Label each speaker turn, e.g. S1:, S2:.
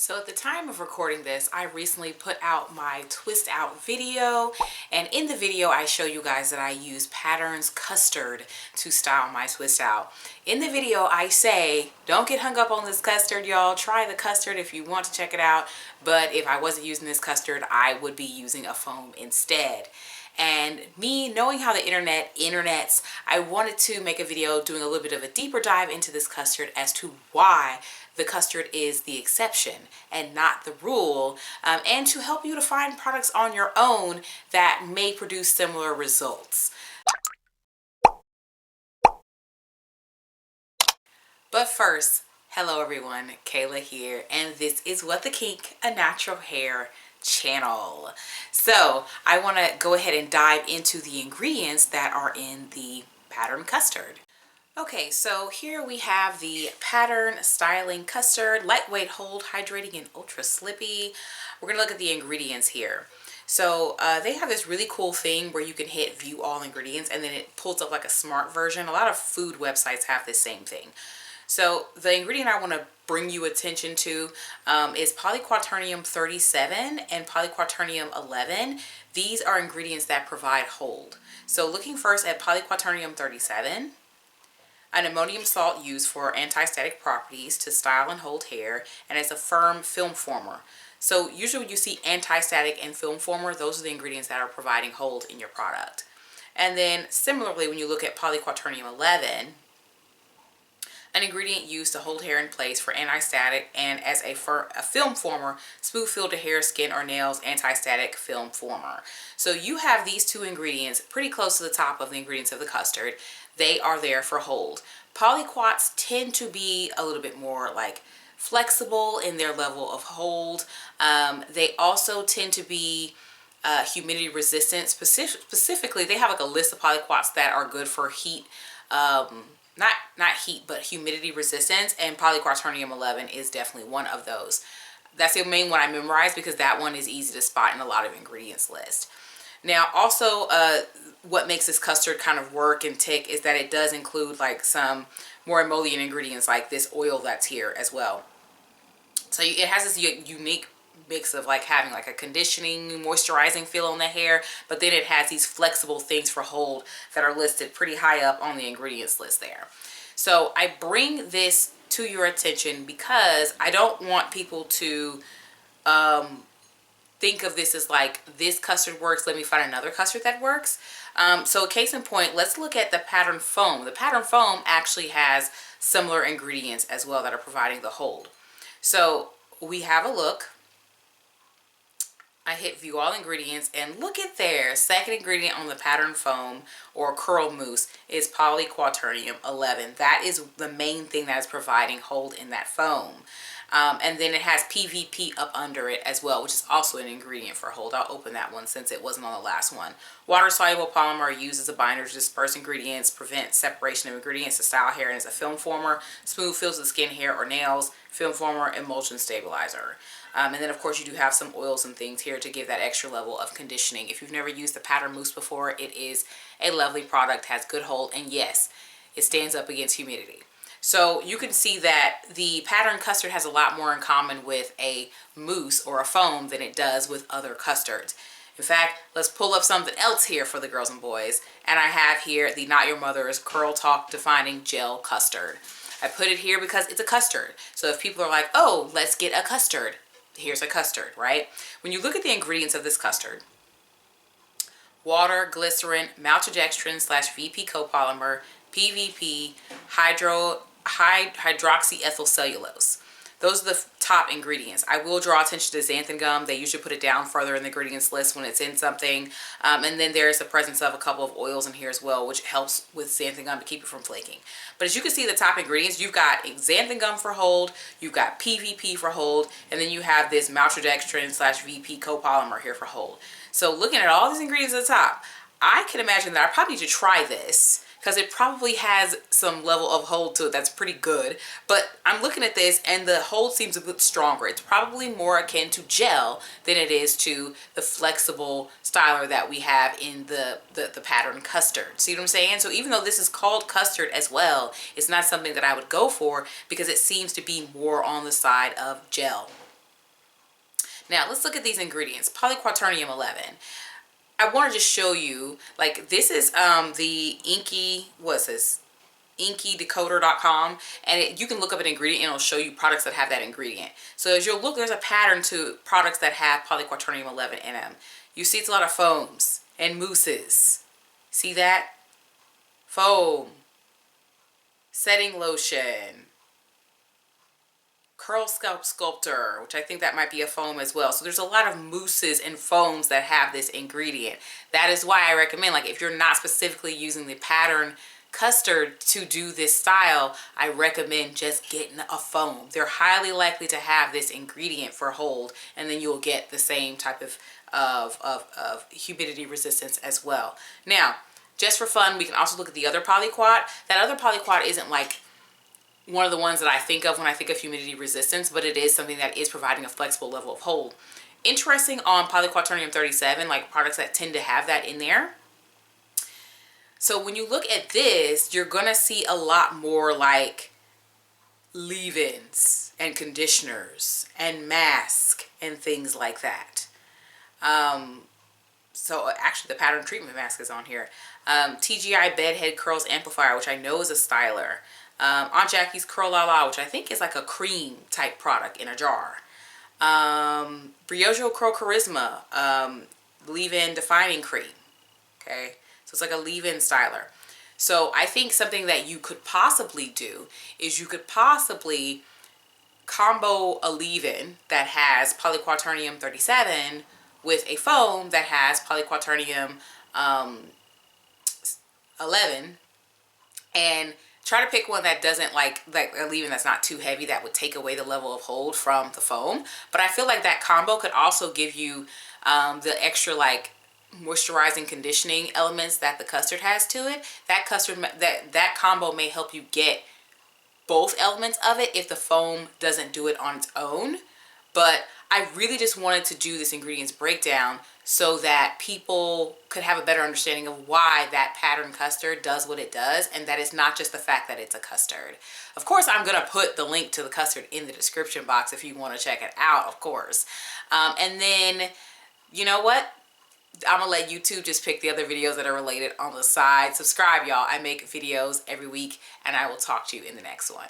S1: So at the time of recording this, I recently put out my twist out video, and in the video I show you guys that I use Pattern's Custard to style my twist out. In the video I say, don't get hung up on this custard, y'all. Try the custard if you want to check it out, but if I wasn't using this custard, I would be using a foam instead. And me knowing how the internets, I wanted to make a video doing a little bit of a deeper dive into this custard as to why the custard is the exception and not the rule, and to help you to find products on your own that may produce similar results. But first, hello everyone, Kayla here, and this is What the Kink, a natural hair channel. So I want to go ahead and dive into the ingredients that are in the Pattern Custard. Okay, so here we have the Pattern Styling Custard, lightweight hold, hydrating, and ultra slippy. We're gonna look at the ingredients here. So they have this really cool thing where you can hit view all ingredients and then it pulls up like a smart version. A lot of food websites have this same thing. So the ingredient I want to bring you attention to is polyquaternium 37 and polyquaternium 11. These are ingredients that provide hold. So looking first at polyquaternium 37, an ammonium salt used for anti-static properties to style and hold hair, and as a firm film former. So usually when you see anti-static and film former, those are the ingredients that are providing hold in your product. And then similarly, when you look at polyquaternium 11, an ingredient used to hold hair in place for anti-static and as a film former, smooth feel to hair, skin, or nails, anti-static film former. So you have these two ingredients pretty close to the top of the ingredients of the custard. They are there for hold. Polyquats tend to be a little bit more like flexible in their level of hold. They also tend to be humidity resistant. Specifically, they have like a list of polyquats that are good for heat, not heat, but humidity resistance, and polyquaternium 11 is definitely one of those. That's the main one I memorized because that one is easy to spot in a lot of ingredients list. Now also what makes this custard kind of work and tick is that it does include like some more emollient ingredients like this oil that's here as well. So it has this unique mix of like having like a conditioning, moisturizing feel on the hair, but then it has these flexible things for hold that are listed pretty high up on the ingredients list there. So I bring this to your attention because I don't want people to think of this as like, this custard works, let me find another custard that works. So case in point, let's look at the Pattern Foam. The Pattern Foam actually has similar ingredients as well that are providing the hold. So we have a look. I hit view all ingredients and look at there. Second ingredient on the Pattern Foam or curl mousse is polyquaternium 11. That is the main thing that is providing hold in that foam. And then it has PVP up under it as well, which is also an ingredient for hold. I'll open that one since it wasn't on the last one. Water-soluble polymer used as a binder to disperse ingredients, prevent separation of ingredients to style hair, and as a film former, smooth feels of skin, hair, or nails, film former, emulsion stabilizer. And then of course you do have some oils and things here to give that extra level of conditioning. If you've never used the Pattern Mousse before, it is a lovely product, has good hold, and yes, it stands up against humidity. So you can see that the Pattern Custard has a lot more in common with a mousse or a foam than it does with other custards. In fact, let's pull up something else here for the girls and boys. And I have here the Not Your Mother's Curl Talk Defining Gel Custard. I put it here because it's a custard. So if people are like, oh, let's get a custard, here's a custard, right? When you look at the ingredients of this custard, water, glycerin, maltodextrin / VP copolymer, PVP, hydroxyethyl cellulose. Those are the top ingredients. I will draw attention to xanthan gum. They usually put it down further in the ingredients list when it's in something. And then there's the presence of a couple of oils in here as well, which helps with xanthan gum to keep it from flaking. But as you can see, the top ingredients, you've got xanthan gum for hold, you've got PVP for hold, and then you have this maltodextrin / VP copolymer here for hold. So looking at all these ingredients at the top, I can imagine that I probably need to try this because it probably has some level of hold to it that's pretty good. But I'm looking at this and the hold seems a bit stronger. It's probably more akin to gel than it is to the flexible styler that we have in the Pattern Custard. See what I'm saying? So even though this is called custard as well, it's not something that I would go for because it seems to be more on the side of gel. Now let's look at these ingredients. Polyquaternium 11. I want to just show you, like, this is the Inky, what's this? inkydecoder.com, and you can look up an ingredient and it'll show you products that have that ingredient. So as you'll look, there's a pattern to products that have polyquaternium 11 in them. You see it's a lot of foams and mousses. See that? Foam, setting lotion, curl scalp sculptor, which I think that might be a foam as well. So there's a lot of mousses and foams that have this ingredient. That is why I recommend, like, if you're not specifically using the pattern custard to do this style, I recommend just getting a foam. They're highly likely to have this ingredient for hold, and then you'll get the same type of humidity resistance as well. Now, just for fun, we can also look at the other polyquat. That other polyquat isn't like one of the ones that I think of when I think of humidity resistance, but it is something that is providing a flexible level of hold. Interesting on polyquaternium 37, like products that tend to have that in there. So when you look at this, you're gonna see a lot more like leave-ins and conditioners and mask and things like that. So actually the pattern treatment mask is on here. TGI Bedhead Curls Amplifier, which I know is a styler. Aunt Jackie's Curl La La, which I think is like a cream type product in a jar. Briogeo Curl Charisma, leave-in defining cream. Okay. So it's like a leave-in styler. So I think something that you could possibly do is you could possibly combo a leave-in that has polyquaternium 37 with a foam that has polyquaternium 11, and try to pick one that doesn't like a leave-in that's not too heavy, that would take away the level of hold from the foam. But I feel like that combo could also give you the extra like moisturizing conditioning elements that the custard has to it. That combo may help you get both elements of it if the foam doesn't do it on its own. But I really just wanted to do this ingredients breakdown so that people could have a better understanding of why that pattern custard does what it does, and that it's not just the fact that it's a custard. Of course, I'm gonna put the link to the custard in the description box if you want to check it out, of course. And then, you know what? I'm gonna let YouTube just pick the other videos that are related on the side. Subscribe, y'all. I make videos every week, and I will talk to you in the next one.